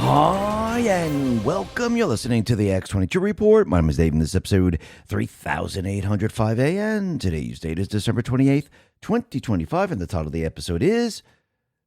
Hi, and welcome. You're listening to the X22 Report. My name is Dave, and this is episode 3805 and today's date is December 28th, 2025, and the title of the episode is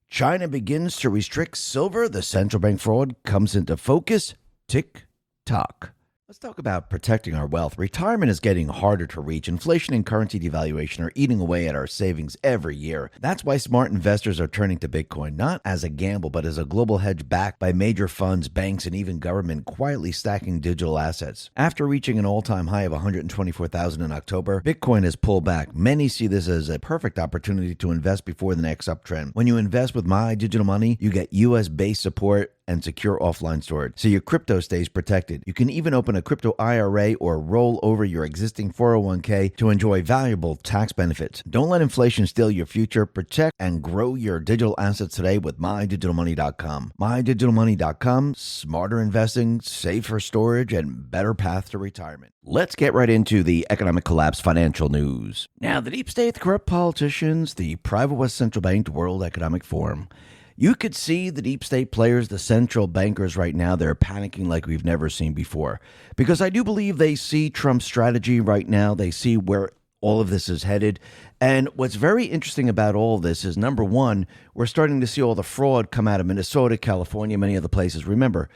China Begins to Restrict Silver. The central bank fraud comes into focus. Tick tock. Let's talk about protecting our wealth. Retirement is getting harder to reach. Inflation and currency devaluation are eating away at our savings every year. That's why smart investors are turning to Bitcoin, not as a gamble, but as a global hedge backed by major funds, banks, and even government quietly stacking digital assets. After reaching an all-time high of 124,000 in October, Bitcoin has pulled back. Many see this as a perfect opportunity to invest before the next uptrend. When you invest with My Digital Money, you get US-based support and secure offline storage, so your crypto stays protected. You can even open a crypto IRA or roll over your existing 401k to enjoy valuable tax benefits. Don't let inflation steal your future. Protect and grow your digital assets today with MyDigitalMoney.com. MyDigitalMoney.com, smarter investing, safer storage, and better path to retirement. Let's get right into the economic collapse financial news. Now, the deep state, the corrupt politicians, the private West Central Bank, World Economic Forum. You could see the deep state players, the central bankers right now, they're panicking like we've never seen before. Because I do believe they see Trump's strategy right now. They see where all of this is headed. And what's very interesting about all of this is, number one, we're starting to see all the fraud come out of Minnesota, California, many other places. Remember,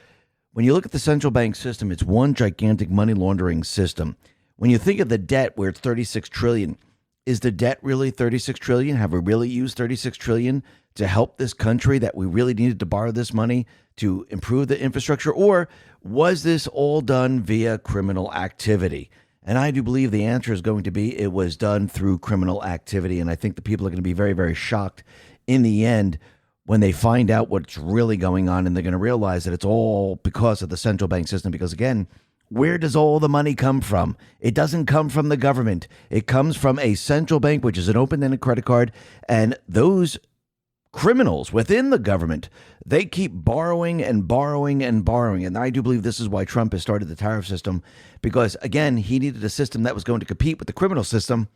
when you look at the central bank system, it's one gigantic money laundering system. When you think of the debt where it's 36 trillion, is the debt really 36 trillion? Have we really used 36 trillion to help this country that we really needed to borrow this money to improve the infrastructure? Or was this all done via criminal activity? And I do believe the answer is going to be it was done through criminal activity. And I think the people are going to be very, very shocked in the end when they find out what's really going on. And they're going to realize that it's all because of the central bank system. Because again, where does all the money come from? It doesn't come from the government. It comes from a central bank, which is an open-ended credit card. And those criminals within the government, they keep borrowing and borrowing and borrowing. And I do believe this is why Trump has started the tariff system, because, again, he needed a system that was going to compete with the criminal system.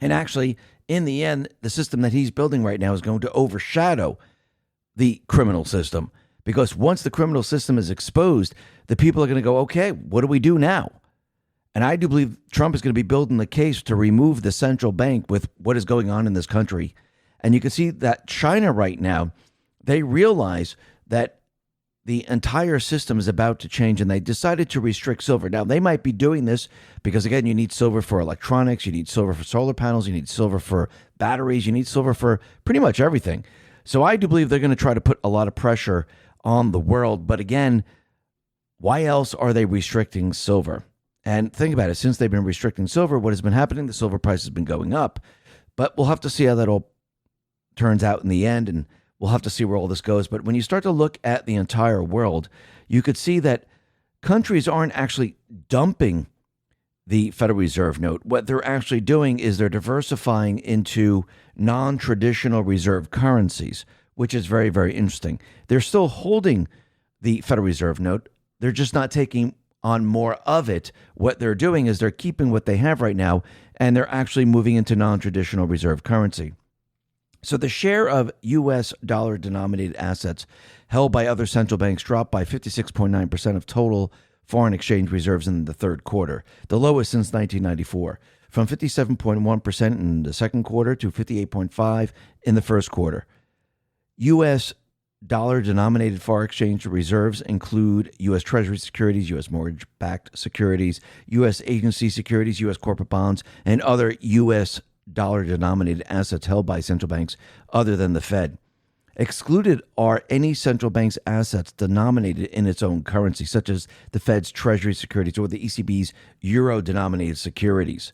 And actually, in the end, the system that he's building right now is going to overshadow the criminal system. Because once the criminal system is exposed, the people are going to go, okay, what do we do now? And I do believe Trump is going to be building the case to remove the central bank with what is going on in this country. And you can see that China right now, they realize that the entire system is about to change, and they decided to restrict silver. Now, they might be doing this because, again, you need silver for electronics, you need silver for solar panels, you need silver for batteries, you need silver for pretty much everything. So I do believe they're going to try to put a lot of pressure on the world. But again, why else are they restricting silver? And think about it. Since they've been restricting silver, what has been happening? The silver price has been going up. But we'll have to see how that all turns out in the end, and we'll have to see where all this goes. But when you start to look at the entire world, you could see that countries aren't actually dumping the Federal Reserve note. What they're actually doing is they're diversifying into non-traditional reserve currencies, which is very, very interesting. They're still holding the Federal Reserve note. They're just not taking on more of it. What they're doing is they're keeping what they have right now, and they're actually moving into non-traditional reserve currency. So the share of U.S. dollar-denominated assets held by other central banks dropped by 56.9% of total foreign exchange reserves in the third quarter, the lowest since 1994, from 57.1% in the second quarter to 58.5% in the first quarter. U.S. dollar-denominated foreign exchange reserves include U.S. Treasury securities, U.S. mortgage-backed securities, U.S. agency securities, U.S. corporate bonds, and other U.S. dollar-denominated assets held by central banks other than the Fed. Excluded are any central bank's assets denominated in its own currency, such as the Fed's Treasury securities or the ECB's euro-denominated securities.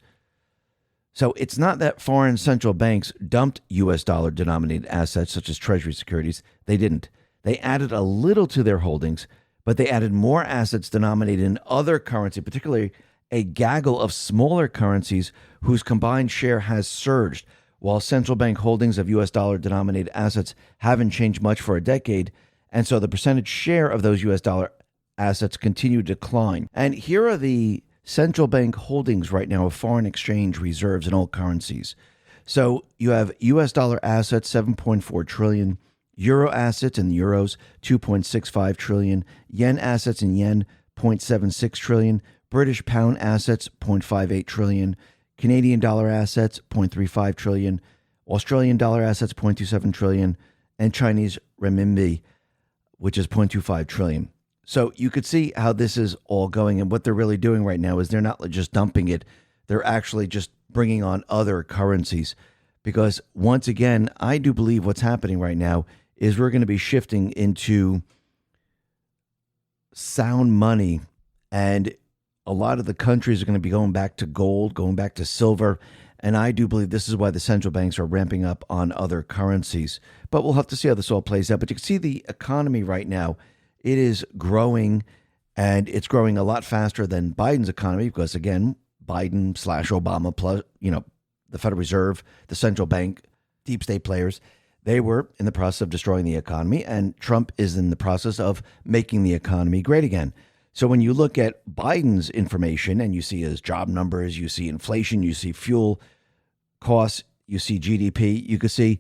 So it's not that foreign central banks dumped U.S. dollar-denominated assets, such as Treasury securities. They didn't. They added a little to their holdings, but they added more assets denominated in other currency, particularly a gaggle of smaller currencies whose combined share has surged. While central bank holdings of U.S. dollar-denominated assets haven't changed much for a decade, and so the percentage share of those U.S. dollar assets continue to decline. And here are the central bank holdings right now of foreign exchange reserves in all currencies. So you have U.S. dollar assets, $7.4 trillion, Euro assets in euros, 2.65 trillion. Yen assets in yen, 0.76 trillion. British pound assets, 0.58 trillion. Canadian dollar assets, 0.35 trillion. Australian dollar assets, 0.27 trillion. And Chinese renminbi, which is 0.25 trillion. So you could see how this is all going. And what they're really doing right now is they're not just dumping it. They're actually just bringing on other currencies. Because once again, I do believe what's happening right now is we're going to be shifting into sound money, and a lot of the countries are going to be going back to gold, going back to silver, and I do believe this is why the central banks are ramping up on other currencies. But we'll have to see how this all plays out. But you can see the economy right now, it is growing, and it's growing a lot faster than Biden's economy because, again, Biden/Obama plus, the Federal Reserve, the central bank, deep state players, they were in the process of destroying the economy, and Trump is in the process of making the economy great again. So when you look at Biden's information and you see his job numbers, you see inflation, you see fuel costs, you see GDP, you can see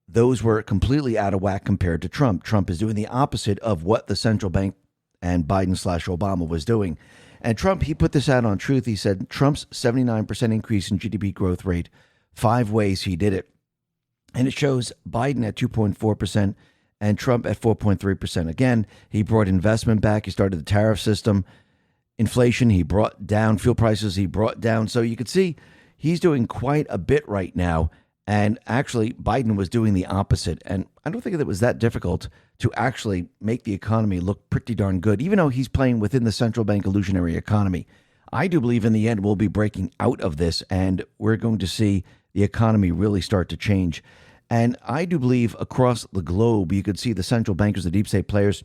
those were completely out of whack compared to Trump. Trump is doing the opposite of what the central bank and Biden/Obama was doing. And Trump, he put this out on Truth. He said Trump's 79% increase in GDP growth rate, 5 ways he did it. And it shows Biden at 2.4% and Trump at 4.3%. Again, he brought investment back. He started the tariff system. Inflation, he brought down. Fuel prices, he brought down. So you could see he's doing quite a bit right now. And actually, Biden was doing the opposite. And I don't think it was that difficult to actually make the economy look pretty darn good, even though he's playing within the central bank illusionary economy. I do believe in the end we'll be breaking out of this, and we're going to see the economy really start to change. And I do believe across the globe, you could see the central bankers, the deep state players,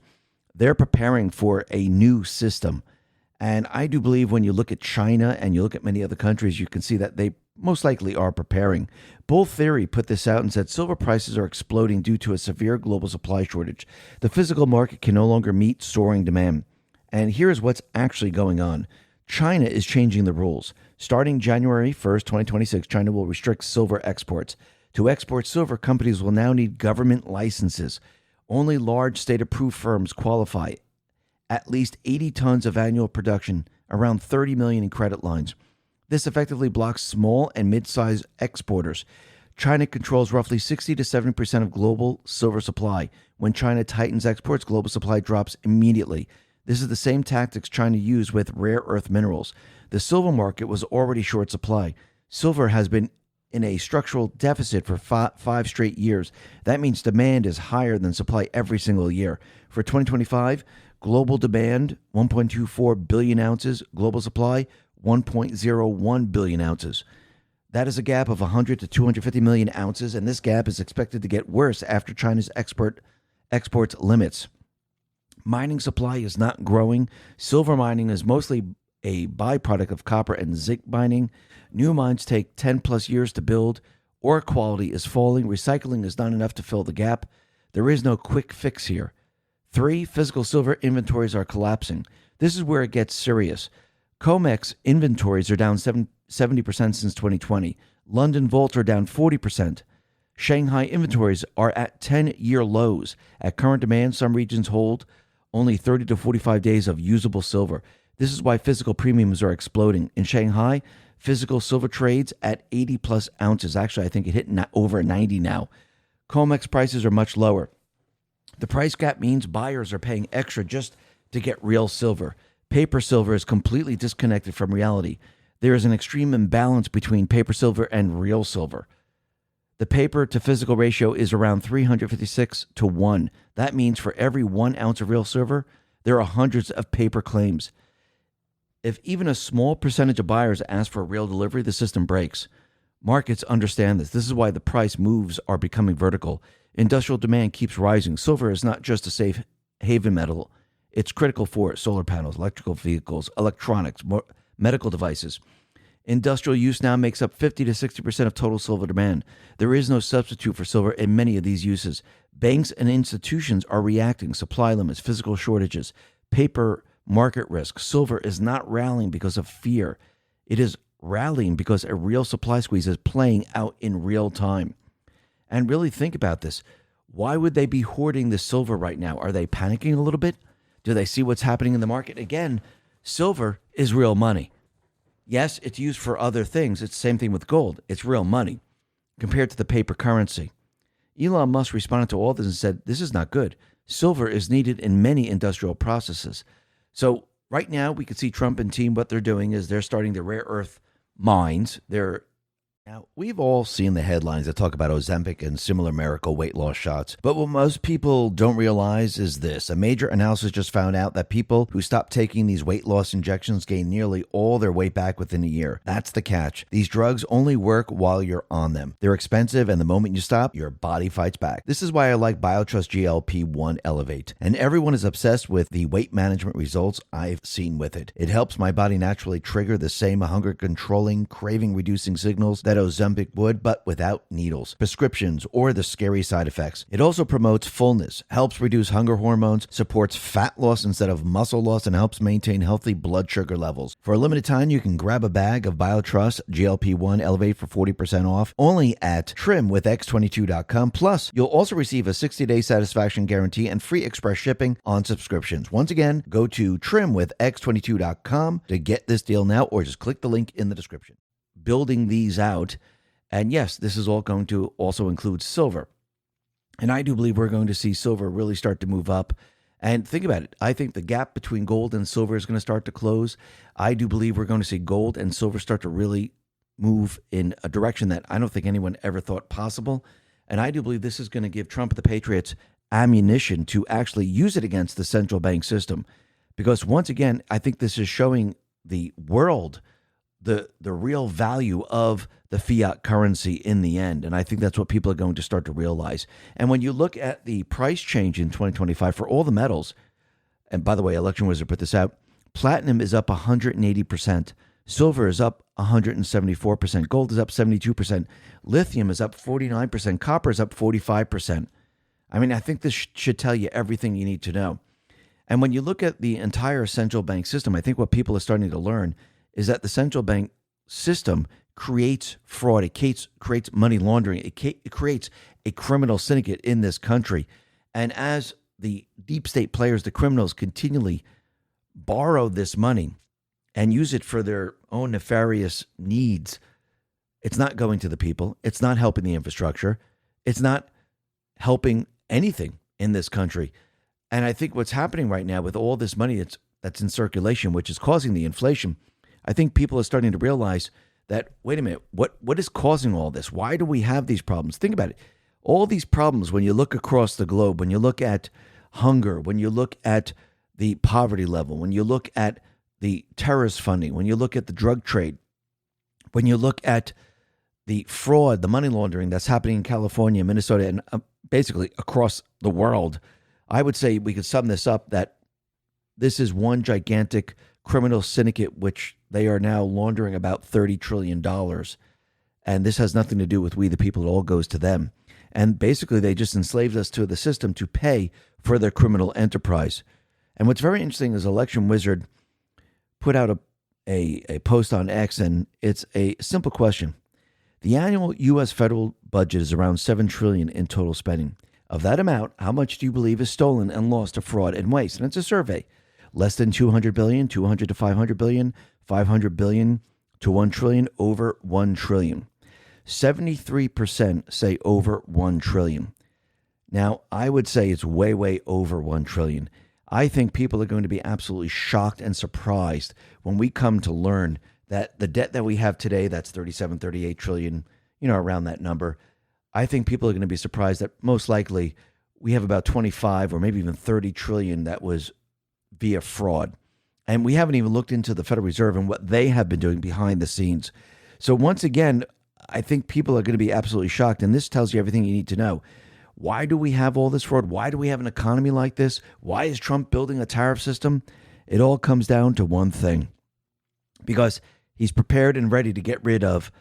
they're preparing for a new system. And I do believe when you look at China and you look at many other countries, you can see that they most likely are preparing. Bull Theory put this out and said silver prices are exploding due to a severe global supply shortage. The physical market can no longer meet soaring demand. And here's what's actually going on. China is changing the rules. Starting January 1st, 2026, China will restrict silver exports. To export silver, companies will now need government licenses. Only large state-approved firms qualify. At least 80 tons of annual production, around 30 million in credit lines. This effectively blocks small and mid-sized exporters. China controls roughly 60 to 70% of global silver supply. When China tightens exports, global supply drops immediately. This is the same tactics China used with rare earth minerals. The silver market was already short supply. Silver has been in a structural deficit for 5 straight years. That means demand is higher than supply every single year. For 2025, global demand, 1.24 billion ounces. Global supply, 1.01 billion ounces. That is a gap of 100 to 250 million ounces, and this gap is expected to get worse after China's exports limits. Mining supply is not growing. Silver mining is mostly a byproduct of copper and zinc mining. New mines take 10 plus years to build. Ore quality is falling. Recycling is not enough to fill the gap. There is no quick fix here. 3, physical silver inventories are collapsing. This is where it gets serious. COMEX inventories are down 70% since 2020. London vaults are down 40%. Shanghai inventories are at 10-year lows. At current demand, some regions hold only 30 to 45 days of usable silver. This is why physical premiums are exploding. In Shanghai, physical silver trades at 80 plus ounces. Actually, I think it hit over 90 now. COMEX prices are much lower. The price gap means buyers are paying extra just to get real silver. Paper silver is completely disconnected from reality. There is an extreme imbalance between paper silver and real silver. The paper to physical ratio is around 356 to 1. That means for every 1 ounce of real silver, there are hundreds of paper claims. If even a small percentage of buyers ask for a real delivery, the system breaks. Markets understand this. This is why the price moves are becoming vertical. Industrial demand keeps rising. Silver is not just a safe haven metal. It's critical for solar panels, electrical vehicles, electronics, medical devices. Industrial use now makes up 50 to 60% of total silver demand. There is no substitute for silver in many of these uses. Banks and institutions are reacting. Supply limits, physical shortages, paper market risk. Silver is not rallying because of fear. It is rallying because a real supply squeeze is playing out in real time. And really think about this. Why would they be hoarding the silver right now? Are they panicking a little bit? Do they see what's happening in the market? Again, silver is real money. Yes, it's used for other things. It's the same thing with gold. It's real money compared to the paper currency. Elon Musk responded to all this and said, this is not good. Silver is needed in many industrial processes. So right now we can see Trump and team, what they're doing is they're starting the rare earth mines. Now, we've all seen the headlines that talk about Ozempic and similar miracle weight loss shots. But what most people don't realize is this. A major analysis just found out that people who stop taking these weight loss injections gain nearly all their weight back within a year. That's the catch. These drugs only work while you're on them. They're expensive, and the moment you stop, your body fights back. This is why I like BioTrust GLP-1 Elevate. And everyone is obsessed with the weight management results I've seen with it. It helps my body naturally trigger the same hunger-controlling, craving-reducing signals that Ozempic would, but without needles, prescriptions, or the scary side effects. It also promotes fullness, helps reduce hunger hormones, supports fat loss instead of muscle loss, and helps maintain healthy blood sugar levels. For a limited time, you can grab a bag of BioTrust GLP-1 Elevate for 40% off only at trimwithx22.com. Plus, you'll also receive a 60-day satisfaction guarantee and free express shipping on subscriptions. Once again, go to trimwithx22.com to get this deal now, or just click the link in the description. Building these out. And yes, this is all going to also include silver. And I do believe we're going to see silver really start to move up. And think about it. I think the gap between gold and silver is going to start to close. I do believe we're going to see gold and silver start to really move in a direction that I don't think anyone ever thought possible. And I do believe this is going to give Trump and the Patriots ammunition to actually use it against the central bank system. Because once again, I think this is showing the world the real value of the fiat currency in the end. And I think that's what people are going to start to realize. And when you look at the price change in 2025 for all the metals, and by the way, Election Wizard put this out, platinum is up 180%, silver is up 174%, gold is up 72%, lithium is up 49%, copper is up 45%. I mean, I think this should tell you everything you need to know. And when you look at the entire central bank system, I think what people are starting to learn is that the central bank system creates fraud. It creates money laundering. It creates a criminal syndicate in this country. And as the deep state players, the criminals, continually borrow this money and use it for their own nefarious needs, it's not going to the people. It's not helping the infrastructure. It's not helping anything in this country. And I think what's happening right now with all this money that's in circulation, which is causing the inflation, I think people are starting to realize that, wait a minute, what is causing all this? Why do we have these problems? Think about it. All these problems, when you look across the globe, when you look at hunger, when you look at the poverty level, when you look at the terrorist funding, when you look at the drug trade, when you look at the fraud, the money laundering that's happening in California, Minnesota, and basically across the world, I would say we could sum this up that this is one gigantic criminal syndicate, which they are now laundering about $30 trillion. And this has nothing to do with we, the people. It all goes to them. And basically, they just enslaved us to the system to pay for their criminal enterprise. And what's very interesting is Election Wizard put out a post on X, and it's a simple question. The annual U.S. federal budget is around $7 trillion in total spending. Of that amount, how much do you believe is stolen and lost to fraud and waste? And it's a survey. Less than 200 billion, 200 to 500 billion, 500 billion to 1 trillion, over 1 trillion. 73% say over 1 trillion. Now, I would say it's way, way over 1 trillion. I think people are going to be absolutely shocked and surprised when we come to learn that the debt that we have today, that's 37, 38 trillion, around that number. I think people are going to be surprised that most likely we have about 25 or maybe even 30 trillion that was via fraud. And we haven't even looked into the Federal Reserve and what they have been doing behind the scenes. So once again, I think people are going to be absolutely shocked. And this tells you everything you need to know. Why do we have all this fraud? Why do we have an economy like this? Why is Trump building a tariff system? It all comes down to one thing. Because he's prepared and ready to get rid of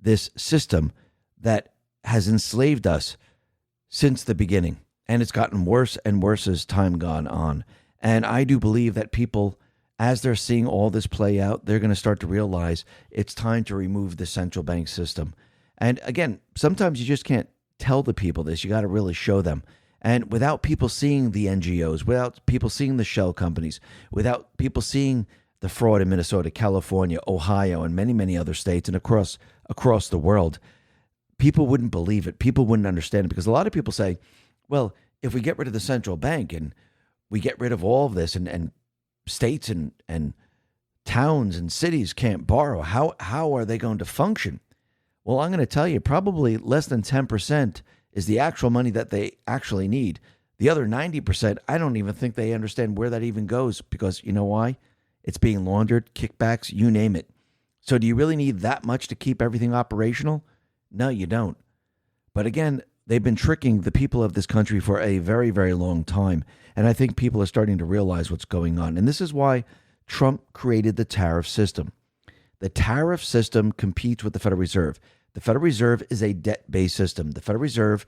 this system that has enslaved us since the beginning. And it's gotten worse and worse as time gone on. And I do believe that people, as they're seeing all this play out, they're going to start to realize it's time to remove the central bank system. And again, sometimes you just can't tell the people this. You got to really show them. And without people seeing the NGOs, without people seeing the shell companies, without people seeing the fraud in Minnesota, California, Ohio, and many, many other states and across the world, people wouldn't believe it. People wouldn't understand it, because a lot of people say, well, if we get rid of the central bank and we get rid of all of this, and states and towns and cities can't borrow, how are they going to function? Well, I'm going to tell you, probably less than 10% is the actual money that they actually need. The other 90%, I don't even think they understand where that even goes, because you know why? It's being laundered, kickbacks, you name it. So do you really need that much to keep everything operational? No, you don't. But again, they've been tricking the people of this country for a very, very long time. And I think people are starting to realize what's going on. And this is why Trump created the tariff system. The tariff system competes with the Federal Reserve. The Federal Reserve is a debt-based system. The Federal Reserve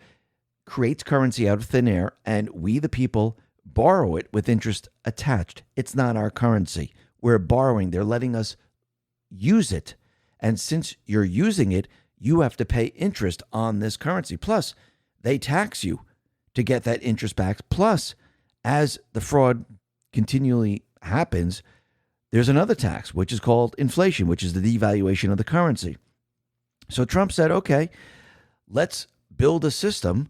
creates currency out of thin air, and we, the people, borrow it with interest attached. It's not our currency. We're borrowing. They're letting us use it. And since you're using it, you have to pay interest on this currency. Plus, they tax you to get that interest back. Plus, as the fraud continually happens, there's another tax, which is called inflation, which is the devaluation of the currency. So Trump said, okay, let's build a system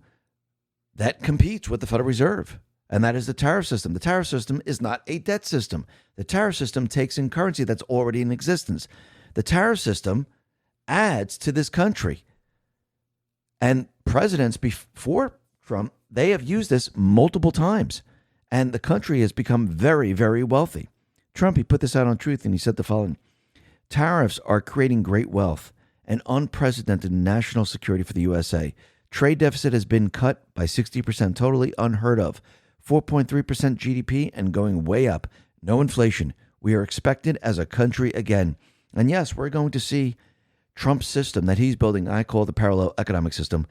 that competes with the Federal Reserve. And that is the tariff system. The tariff system is not a debt system. The tariff system takes in currency that's already in existence. The tariff system adds to this country. And presidents before Trump, they have used this multiple times. And the country has become very, very wealthy. Trump, he put this out on Truth, and he said the following: tariffs are creating great wealth and unprecedented national security for the USA. Trade deficit has been cut by 60%, totally unheard of. 4.3% GDP and going way up. No inflation. We are expected as a country again. And yes, we're going to see Trump's system that he's building, I call the parallel economic system,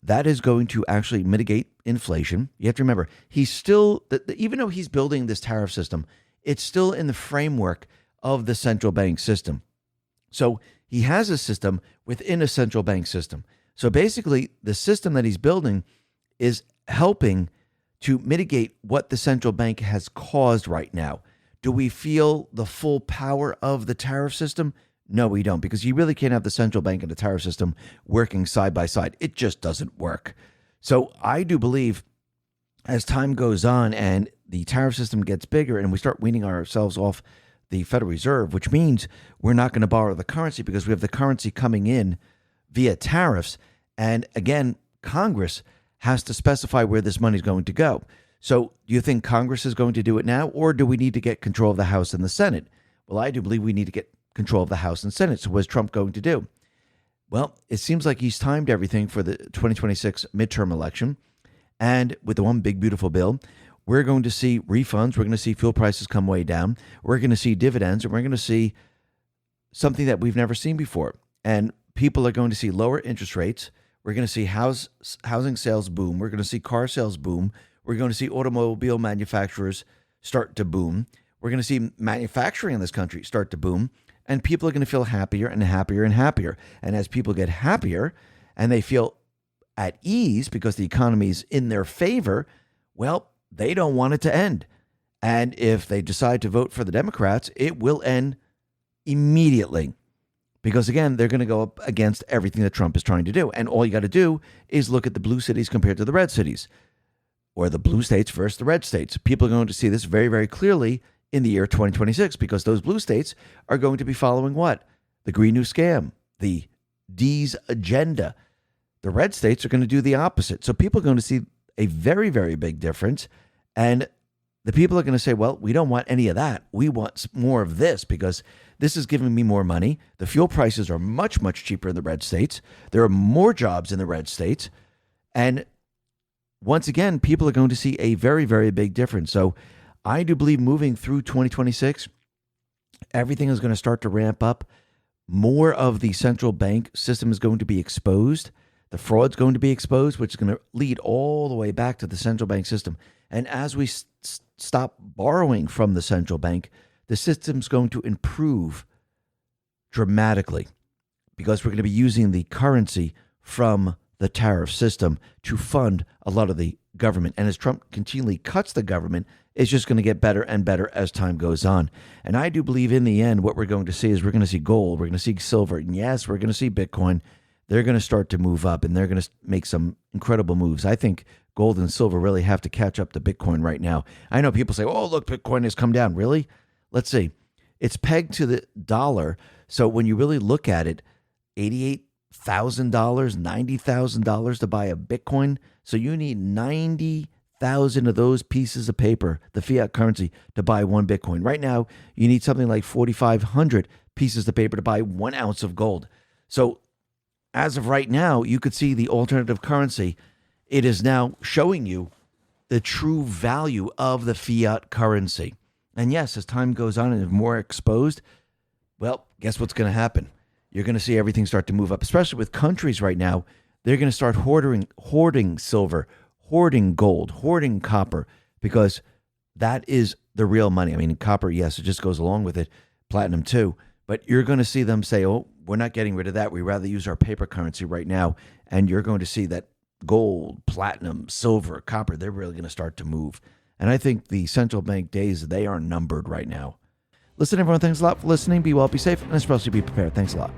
that is going to actually mitigate inflation. You have to remember, he's still, even though he's building this tariff system, it's still in the framework of the central bank system. So he has a system within a central bank system. So basically, the system that he's building is helping to mitigate what the central bank has caused right now. Do we feel the full power of the tariff system? No, we don't, because you really can't have the central bank and the tariff system working side by side. It just doesn't work. So I do believe as time goes on and the tariff system gets bigger and we start weaning ourselves off the Federal Reserve, which means we're not going to borrow the currency because we have the currency coming in via tariffs. And again, Congress has to specify where this money is going to go. So do you think Congress is going to do it now, or do we need to get control of the House and the Senate? Well, I do believe we need to get control of the House and Senate. So what's Trump going to do? Well, it seems like he's timed everything for the 2026 midterm election. And with the one big, beautiful bill, we're going to see refunds. We're going to see fuel prices come way down. We're going to see dividends, and we're going to see something that we've never seen before. And people are going to see lower interest rates. We're going to see housing sales boom. We're going to see car sales boom. We're going to see automobile manufacturers start to boom. We're going to see manufacturing in this country start to boom. And people are going to feel happier and happier and happier. And as people get happier and they feel at ease because the economy is in their favor, well, they don't want it to end. And if they decide to vote for the Democrats, it will end immediately. Because, again, they're going to go up against everything that Trump is trying to do. And all you got to do is look at the blue cities compared to the red cities, or the blue states versus the red states. People are going to see this very, very clearly in the year 2026, because those blue states are going to be following what? The Green New Scam, the D's agenda. The red states are going to do the opposite. So people are going to see a very, very big difference. And the people are going to say, well, we don't want any of that. We want more of this because this is giving me more money. The fuel prices are much, much cheaper in the red states. There are more jobs in the red states. And once again, people are going to see a very, very big difference. So I do believe moving through 2026, everything is going to start to ramp up. More of the central bank system is going to be exposed. The fraud's going to be exposed, which is going to lead all the way back to the central bank system. And as we stop borrowing from the central bank, the system's going to improve dramatically because we're going to be using the currency from the tariff system to fund a lot of the government. And as Trump continually cuts the government, it's just going to get better and better as time goes on. And I do believe in the end, what we're going to see is we're going to see gold, we're going to see silver, and yes, we're going to see Bitcoin. They're going to start to move up, and they're going to make some incredible moves. I think gold and silver really have to catch up to Bitcoin right now. I know people say, oh, look, Bitcoin has come down. Really? Let's see. It's pegged to the dollar. So when you really look at it, $88,000, $90,000 to buy a Bitcoin. So you need 90,000 of those pieces of paper, the fiat currency, to buy one Bitcoin. Right now, you need something like 4,500 pieces of paper to buy 1 ounce of gold. So as of right now, you could see the alternative currency. It is now showing you the true value of the fiat currency. And yes, as time goes on and is more exposed, well, guess what's going to happen? You're going to see everything start to move up, especially with countries right now. They're going to start hoarding silver, hoarding gold, hoarding copper, because that is the real money. I mean, copper, yes, it just goes along with it. Platinum too. But you're going to see them say, oh, we're not getting rid of that. We'd rather use our paper currency right now. And you're going to see that gold, platinum, silver, copper, they're really going to start to move. And I think the central bank days, they are numbered right now. Listen, everyone, thanks a lot for listening. Be well, be safe, and especially be prepared. Thanks a lot.